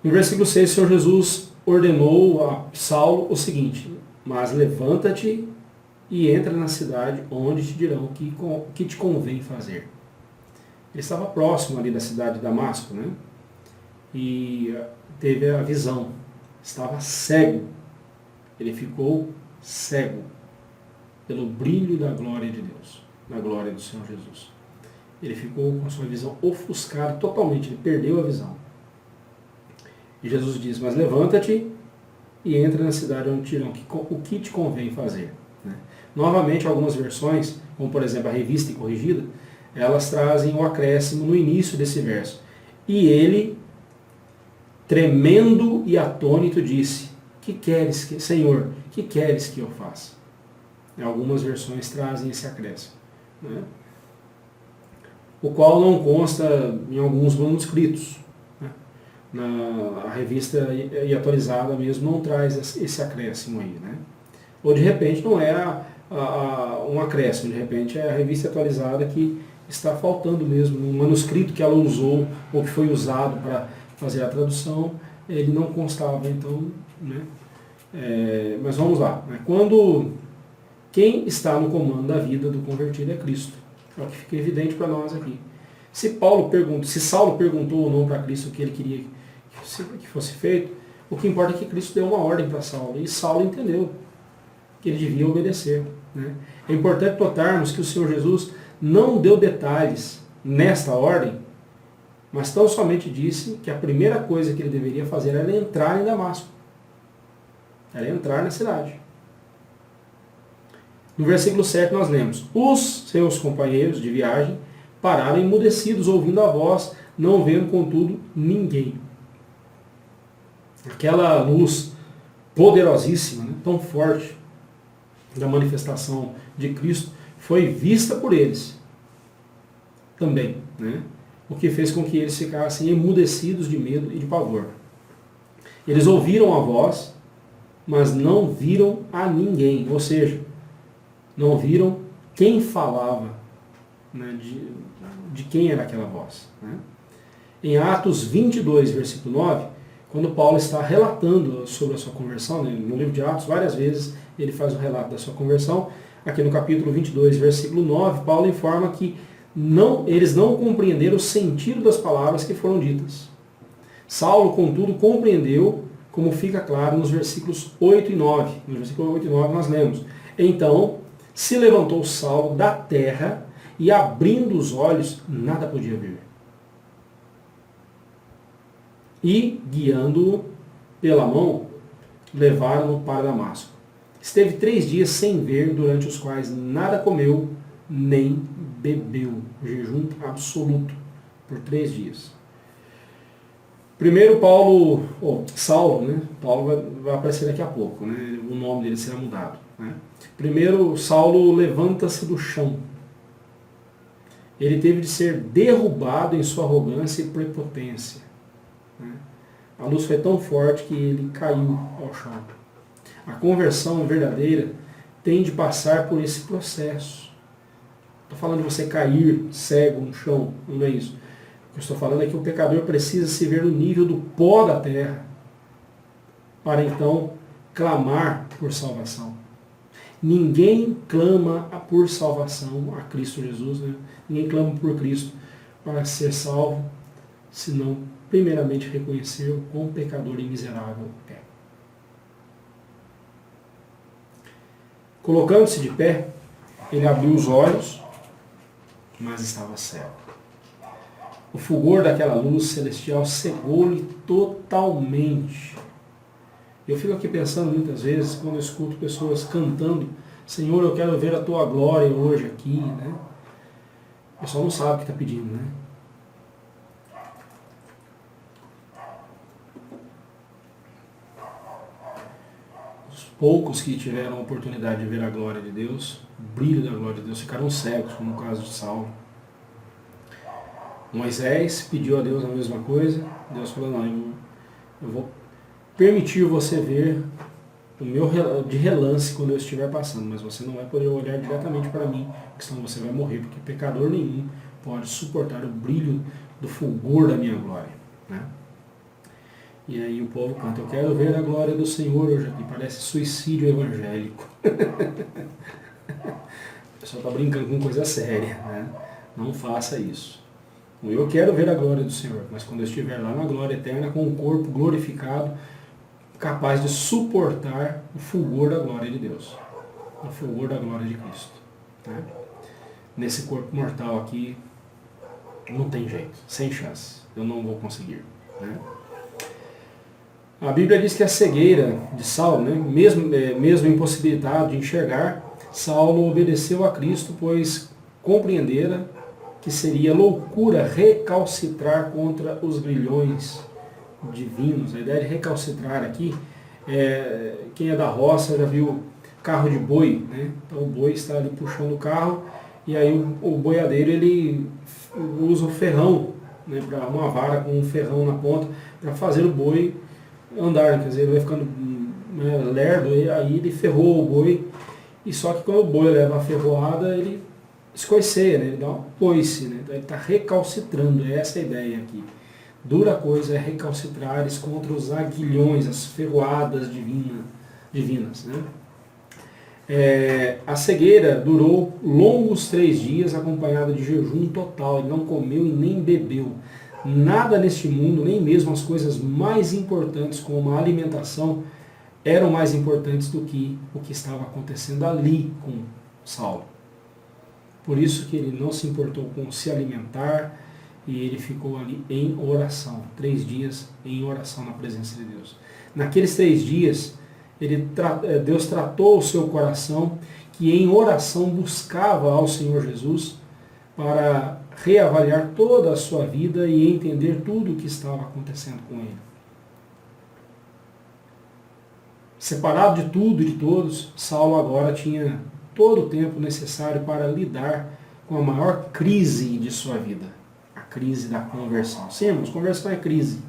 No versículo 6, o Senhor Jesus ordenou a Saulo o seguinte: mas levanta-te e entra na cidade onde te dirão o que te convém fazer. Ele estava próximo ali da cidade de Damasco, né? E teve a visão. Estava cego. Ele ficou cego pelo brilho da glória de Deus, da glória do Senhor Jesus. Ele ficou com a sua visão ofuscada totalmente, ele perdeu a visão. E Jesus diz, mas levanta-te e entra na cidade onde te dirão o que te convém fazer. Né? Novamente, algumas versões, como por exemplo a Revista e Corrigida, elas trazem o acréscimo no início desse verso. E ele, tremendo e atônito, disse, Senhor, que queres que eu faça? Algumas versões trazem esse acréscimo, né? O qual não consta em alguns manuscritos. Né? A revista e atualizada mesmo não traz esse acréscimo aí. Né? Ou de repente não é um acréscimo, de repente é a revista atualizada que está faltando mesmo. No manuscrito que ela usou, ou que foi usado para fazer a tradução, ele não constava, então, né? Mas vamos lá. Né? Quem está no comando da vida do convertido é Cristo. É o que fica evidente para nós aqui. Se Saulo perguntou ou não para Cristo o que ele queria que fosse feito, o que importa é que Cristo deu uma ordem para Saulo. E Saulo entendeu que ele devia obedecer. Né? É importante notarmos que o Senhor Jesus não deu detalhes nesta ordem, mas tão somente disse que a primeira coisa que ele deveria fazer era entrar em Damasco. Era entrar na cidade. No versículo 7 nós lemos, os seus companheiros de viagem pararam emudecidos, ouvindo a voz, não vendo contudo ninguém. Aquela luz poderosíssima, né, tão forte, da manifestação de Cristo, foi vista por eles também, né? O que fez com que eles ficassem emudecidos de medo e de pavor. Eles ouviram a voz, mas não viram a ninguém, ou seja, não viram quem falava, né, de quem era aquela voz. Né? Em Atos 22, versículo 9, quando Paulo está relatando sobre a sua conversão, né, no livro de Atos, várias vezes ele faz o relato da sua conversão, aqui no capítulo 22, versículo 9, Paulo informa que Eles não compreenderam o sentido das palavras que foram ditas. Saulo, contudo, compreendeu, como fica claro nos versículos 8 e 9. No versículo 8 e 9 nós lemos: Então se levantou Saulo da terra e, abrindo os olhos, nada podia ver. E, guiando-o pela mão, levaram-no para Damasco. Esteve 3 dias sem ver, durante os quais nada comeu, nem bebeu. Jejum absoluto por 3 dias. Primeiro Saulo, né? Paulo vai aparecer daqui a pouco, né? O nome dele será mudado, né? Primeiro, Saulo levanta-se do chão. Ele teve de ser derrubado em sua arrogância e prepotência, né? A luz foi tão forte que ele caiu ao chão. A conversão verdadeira tem de passar por esse processo. Estou falando de você cair cego no chão, não é isso. O que eu estou falando é que o pecador precisa se ver no nível do pó da terra para então clamar por salvação. Ninguém clama por salvação a Cristo Jesus, né? Ninguém clama por Cristo para ser salvo, senão primeiramente reconhecer o quão pecador e miserável é. Colocando-se de pé, ele abriu os olhos, mas estava cego. O fulgor daquela luz celestial cegou-lhe totalmente. Eu fico aqui pensando muitas vezes, quando eu escuto pessoas cantando: Senhor, eu quero ver a tua glória hoje aqui, né? O pessoal não sabe o que está pedindo, né? Os poucos que tiveram a oportunidade de ver a glória de Deus, o brilho da glória de Deus, ficaram cegos, como no caso de Saulo. Moisés pediu a Deus a mesma coisa. Deus falou: não, eu vou permitir você ver o meu de relance quando eu estiver passando, mas você não vai poder olhar diretamente para mim, porque senão você vai morrer, porque pecador nenhum pode suportar o brilho do fulgor da minha glória, né? E aí o povo canta: eu quero ver a glória do Senhor hoje aqui. Parece suicídio evangélico. O pessoal está brincando com coisa séria, né? Não faça isso. Eu quero ver a glória do Senhor, mas quando eu estiver lá na glória eterna, com o corpo glorificado, capaz de suportar o fulgor da glória de Deus, o fulgor da glória de Cristo, né? Nesse corpo mortal aqui, não tem jeito, sem chance, eu não vou conseguir, né? A Bíblia diz que a cegueira de Saulo, né, mesmo impossibilitado de enxergar, Saulo obedeceu a Cristo, pois compreendera que seria loucura recalcitrar contra os grilhões divinos. A ideia de recalcitrar aqui, quem é da roça já viu carro de boi, né? Então o boi está ali puxando o carro e aí o boiadeiro ele usa o ferrão, né, para uma vara com um ferrão na ponta para fazer o boi andar, quer dizer, ele vai ficando, né, lerdo, e aí ele ferrou o boi, e só que quando o boi leva a ferroada, ele escoiceia, né? Ele dá um coice, né? Então ele está recalcitrando, essa é a ideia aqui. Dura coisa é recalcitrares contra os aguilhões, as ferroadas divinas, né? A cegueira durou longos 3 dias, acompanhada de jejum total. Ele não comeu e nem bebeu. Nada neste mundo, nem mesmo as coisas mais importantes, como a alimentação, eram mais importantes do que o que estava acontecendo ali com Saulo. Por isso que ele não se importou com se alimentar e ele ficou ali em oração. 3 dias em oração na presença de Deus. Naqueles 3 dias, Deus tratou o seu coração, que em oração buscava ao Senhor Jesus para reavaliar toda a sua vida e entender tudo o que estava acontecendo com ele. Separado de tudo e de todos, Saulo agora tinha todo o tempo necessário para lidar com a maior crise de sua vida, a crise da conversão. Sim, irmãos, conversão é crise,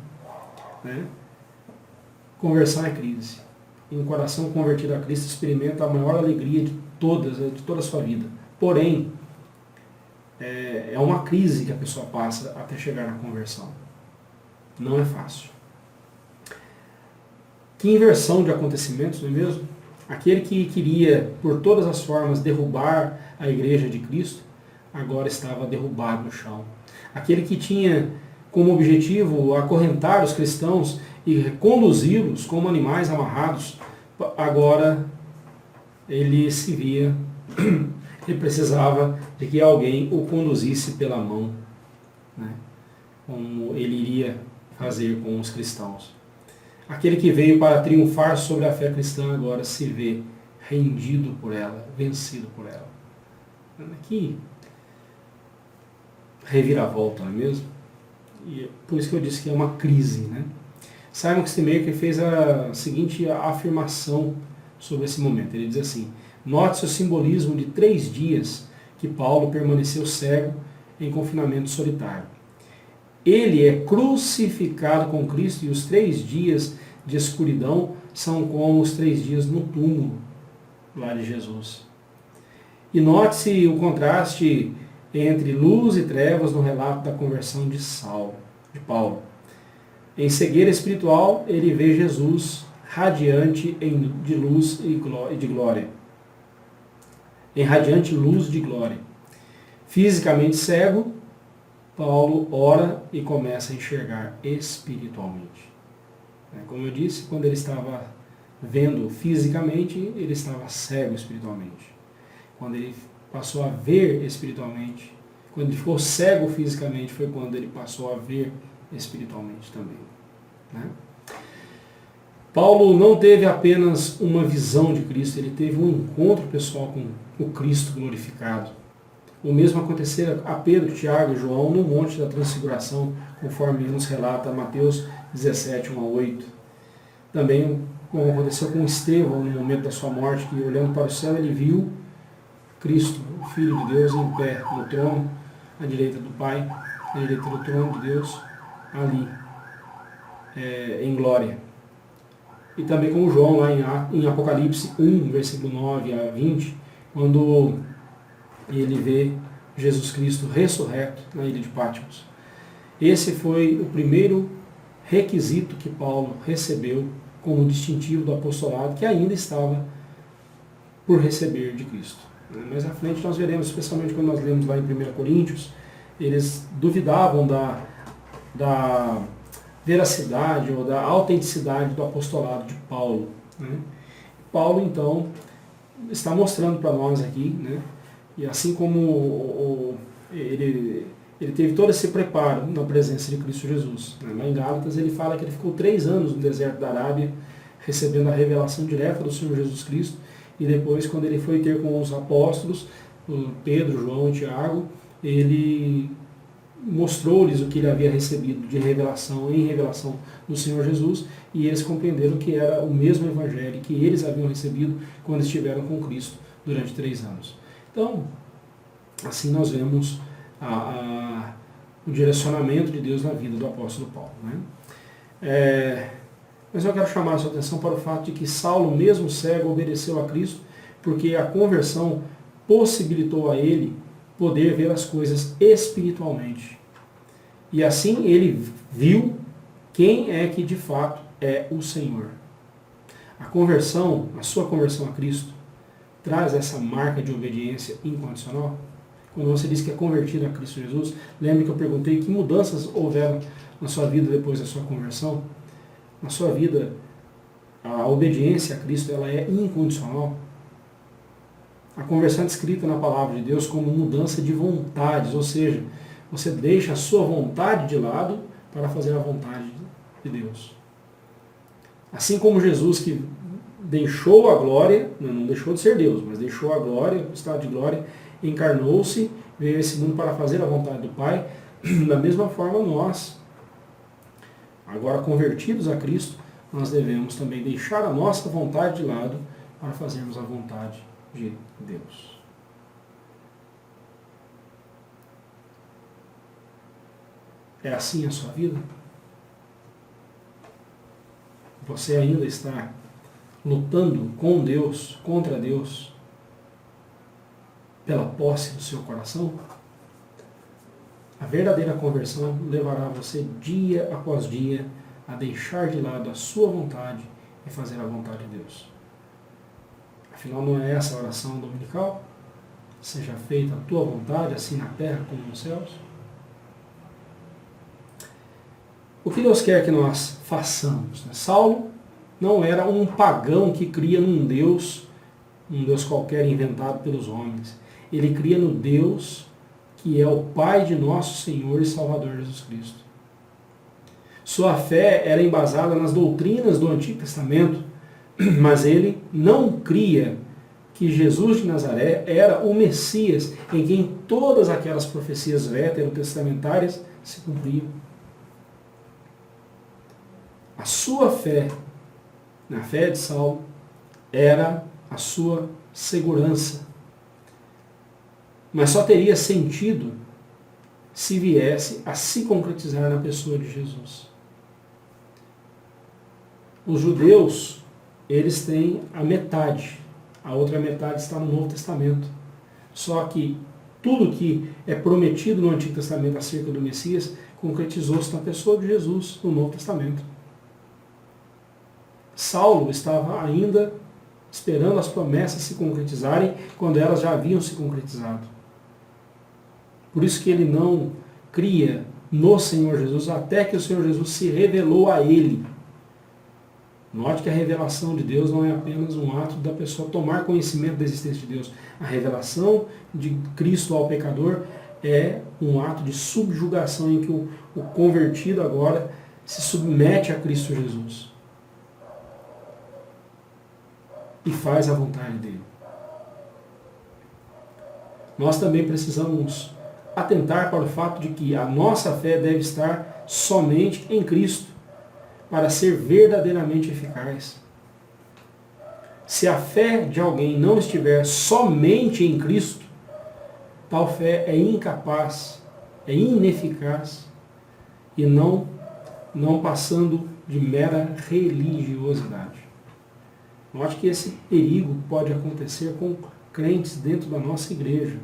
né? Conversão é crise. Um coração convertido a Cristo experimenta a maior alegria de toda a sua vida. Porém, é uma crise que a pessoa passa até chegar na conversão. Não é fácil. Que inversão de acontecimentos, não é mesmo? Aquele que queria, por todas as formas, derrubar a igreja de Cristo, agora estava derrubado no chão. Aquele que tinha como objetivo acorrentar os cristãos e conduzi-los como animais amarrados, agora ele se via, ele precisava de que alguém o conduzisse pela mão, né? Como ele iria fazer com os cristãos. Aquele que veio para triunfar sobre a fé cristã agora se vê rendido por ela, vencido por ela. Que reviravolta, não é mesmo? E é por isso que eu disse que é uma crise, né? Simon Kistemaker fez a seguinte afirmação sobre esse momento. Ele diz assim: note-se o simbolismo de 3 dias que Paulo permaneceu cego em confinamento solitário. Ele é crucificado com Cristo e os 3 dias de escuridão são como os 3 dias no túmulo lá de Jesus. E note-se o contraste entre luz e trevas no relato da conversão de Paulo. Em cegueira espiritual, ele vê Jesus radiante de luz e de glória. Em radiante luz de glória. Fisicamente cego, Paulo ora e começa a enxergar espiritualmente. Como eu disse, quando ele estava vendo fisicamente, ele estava cego espiritualmente. Quando ele passou a ver espiritualmente, quando ele ficou cego fisicamente, foi quando ele passou a ver espiritualmente também. Né? Paulo não teve apenas uma visão de Cristo, ele teve um encontro pessoal com o Cristo glorificado. O mesmo aconteceu a Pedro, Tiago e João no Monte da Transfiguração, conforme nos relata Mateus 17, 1-8. Também, como aconteceu com Estevão no momento da sua morte, que olhando para o céu ele viu Cristo, o Filho de Deus, em pé no trono, à direita do Pai, à direita do trono de Deus, ali, em glória. E também como João, lá em Apocalipse 1, versículo 9 a 20, quando ele vê Jesus Cristo ressurreto na ilha de Patmos. Esse foi o primeiro requisito que Paulo recebeu como distintivo do apostolado, que ainda estava por receber de Cristo. Mais à frente nós veremos, especialmente quando nós lemos lá em 1 Coríntios, eles duvidavam da veracidade ou da autenticidade do apostolado de Paulo. Né? Paulo, então, está mostrando para nós aqui, né? E assim como ele teve todo esse preparo na presença de Cristo Jesus. Né? Lá em Gálatas ele fala que ele ficou 3 anos no deserto da Arábia, recebendo a revelação direta do Senhor Jesus Cristo, e depois, quando ele foi ter com os apóstolos, Pedro, João e Tiago, ele mostrou-lhes o que ele havia recebido de revelação em revelação do Senhor Jesus, e eles compreenderam que era o mesmo evangelho que eles haviam recebido quando estiveram com Cristo durante 3 anos. Então, assim nós vemos o direcionamento de Deus na vida do apóstolo Paulo. Né? Mas eu quero chamar a sua atenção para o fato de que Saulo, mesmo cego, obedeceu a Cristo, porque a conversão possibilitou a ele poder ver as coisas espiritualmente. E assim ele viu quem é que de fato é o Senhor. A conversão, a sua conversão a Cristo, traz essa marca de obediência incondicional. Quando você diz que é convertido a Cristo Jesus, lembre que eu perguntei que mudanças houveram na sua vida depois da sua conversão. Na sua vida, a obediência a Cristo ela é incondicional. A conversão é descrita na palavra de Deus como mudança de vontades, ou seja, você deixa a sua vontade de lado para fazer a vontade de Deus. Assim como Jesus, que deixou a glória, não deixou de ser Deus, mas deixou a glória, o estado de glória, encarnou-se, veio a esse mundo para fazer a vontade do Pai. Da mesma forma nós, agora convertidos a Cristo, nós devemos também deixar a nossa vontade de lado para fazermos a vontade de Deus. É assim a sua vida? Você ainda está lutando com Deus, contra Deus, pela posse do seu coração? A verdadeira conversão levará você dia após dia a deixar de lado a sua vontade e fazer a vontade de Deus. Afinal, não é essa a oração dominical? seja feita a tua vontade, assim na terra como nos céus. O que Deus quer que nós façamos? Saulo não era um pagão que cria num Deus, um Deus qualquer inventado pelos homens. Ele cria no Deus que é o Pai de nosso Senhor e Salvador Jesus Cristo. Sua fé era embasada nas doutrinas do Antigo Testamento, mas ele não cria que Jesus de Nazaré era o Messias em quem todas aquelas profecias veterotestamentárias se cumpriam. A sua fé, na fé de Saulo, era a sua segurança. Mas só teria sentido se viesse a se concretizar na pessoa de Jesus. Os judeus, eles têm a metade, a outra metade está no Novo Testamento. Só que tudo que é prometido no Antigo Testamento acerca do Messias concretizou-se na pessoa de Jesus no Novo Testamento. Saulo estava ainda esperando as promessas se concretizarem quando elas já haviam se concretizado. Por isso que ele não cria no Senhor Jesus até que o Senhor Jesus se revelou a ele. Note que a revelação de Deus não é apenas um ato da pessoa tomar conhecimento da existência de Deus. A revelação de Cristo ao pecador é um ato de subjugação em que o convertido agora se submete a Cristo Jesus e faz a vontade dele. Nós também precisamos atentar para o fato de que a nossa fé deve estar somente em Cristo para ser verdadeiramente eficaz. Se a fé de alguém não estiver somente em Cristo, tal fé é incapaz, é ineficaz e não passando de mera religiosidade. Note que esse perigo pode acontecer com crentes dentro da nossa igreja,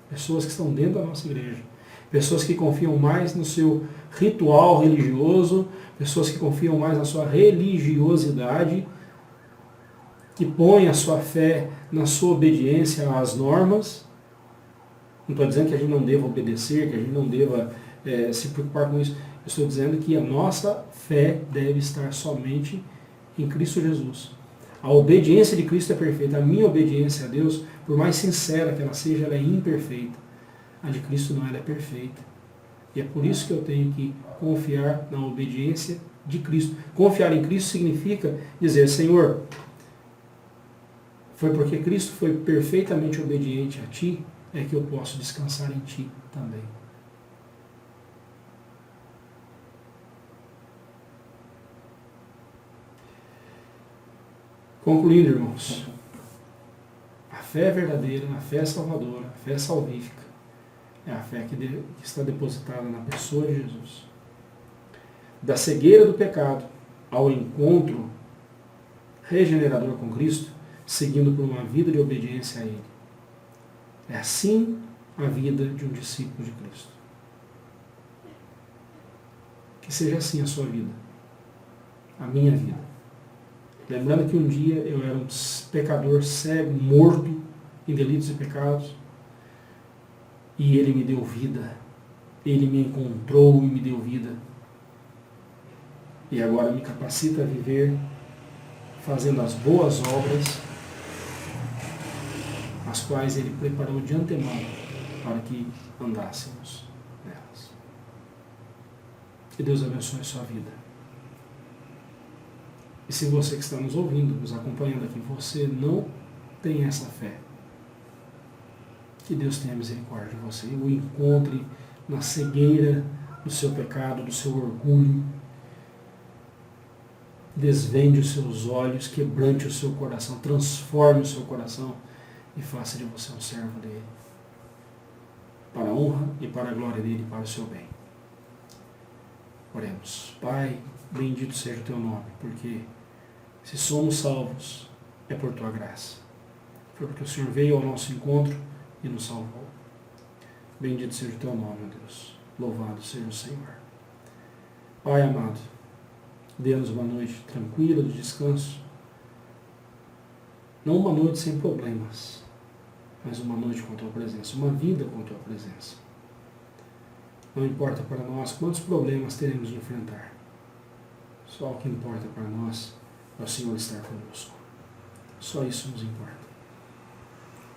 pessoas que estão dentro da nossa igreja, pessoas que confiam mais no seu ritual religioso, pessoas que confiam mais na sua religiosidade, que põem a sua fé na sua obediência às normas. Não estou dizendo que a gente não deva obedecer, que a gente não deva se preocupar com isso. Eu estou dizendo que a nossa fé deve estar somente em Cristo Jesus. A obediência de Cristo é perfeita. A minha obediência a Deus, por mais sincera que ela seja, ela é imperfeita. A de Cristo não, ela é perfeita. E é por isso que eu tenho que confiar na obediência de Cristo. Confiar em Cristo significa dizer, Senhor, foi porque Cristo foi perfeitamente obediente a Ti, é que eu posso descansar em Ti também. Concluindo, irmãos, a fé verdadeira, a fé salvadora, a fé salvífica, é a fé que está depositada na pessoa de Jesus. Da cegueira do pecado ao encontro regenerador com Cristo, seguindo por uma vida de obediência a Ele. É assim a vida de um discípulo de Cristo. Que seja assim a sua vida, a minha vida. Lembrando que um dia eu era um pecador cego, morto em delitos e pecados, e Ele me deu vida. Ele me encontrou e me deu vida. E agora me capacita a viver fazendo as boas obras, as quais Ele preparou de antemão para que andássemos nelas. Que Deus abençoe a sua vida. E se você que está nos ouvindo, nos acompanhando aqui, você não tem essa fé, que Deus tenha misericórdia de você e o encontre na cegueira do seu pecado, do seu orgulho. Desvende os seus olhos, quebrante o seu coração, transforme o seu coração e faça de você um servo dele, para a honra e para a glória dele e para o seu bem. Oremos. Pai, bendito seja o teu nome, porque se somos salvos é por tua graça. Foi porque o Senhor veio ao nosso encontro e nos salvou. Bendito seja o teu nome, meu Deus. Louvado seja o Senhor. Pai amado, dê-nos uma noite tranquila, de descanso. Não uma noite sem problemas, mas uma noite com a Tua presença, uma vida com a Tua presença. Não importa para nós quantos problemas teremos de enfrentar. Só o que importa para nós é o Senhor estar conosco. Só isso nos importa.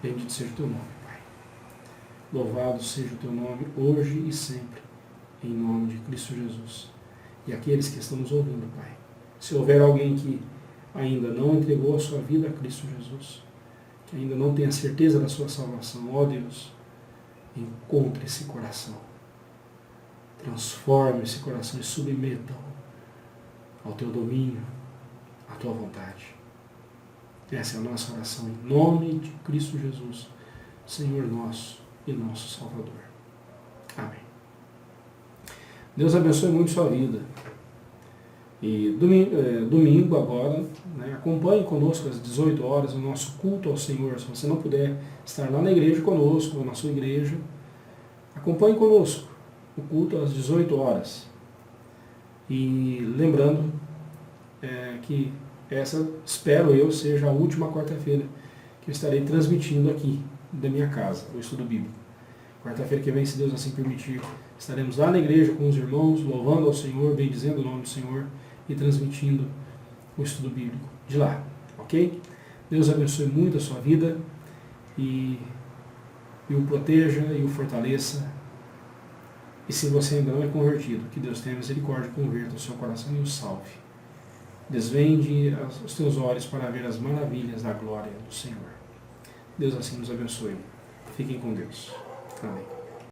Bendito seja o Teu nome, Pai. Louvado seja o Teu nome hoje e sempre, em nome de Cristo Jesus. E aqueles que estão nos ouvindo, Pai, se houver alguém que ainda não entregou a sua vida a Cristo Jesus, que ainda não tem a certeza da sua salvação, ó Deus, encontre esse coração. Transforme esse coração e submeta-o ao Teu domínio, à Tua vontade. Essa é a nossa oração em nome de Cristo Jesus, Senhor nosso e nosso Salvador. Amém. Deus abençoe muito sua vida. E domingo agora, né, acompanhe conosco às 18 horas o nosso culto ao Senhor. Se você não puder estar lá na igreja conosco, ou na sua igreja, acompanhe conosco o culto às 18 horas. E lembrando que essa, espero eu, seja a última quarta-feira que eu estarei transmitindo aqui da minha casa, o estudo bíblico. Quarta-feira que vem, se Deus assim permitir, estaremos lá na igreja com os irmãos, louvando ao Senhor, bendizendo o nome do Senhor e transmitindo o estudo bíblico de lá, ok? Deus abençoe muito a sua vida e o proteja e o fortaleça. E se você ainda não é convertido, que Deus tenha misericórdia, converta o seu coração e o salve. Desvende os teus olhos para ver as maravilhas da glória do Senhor. Deus assim nos abençoe. Fiquem com Deus. Amém.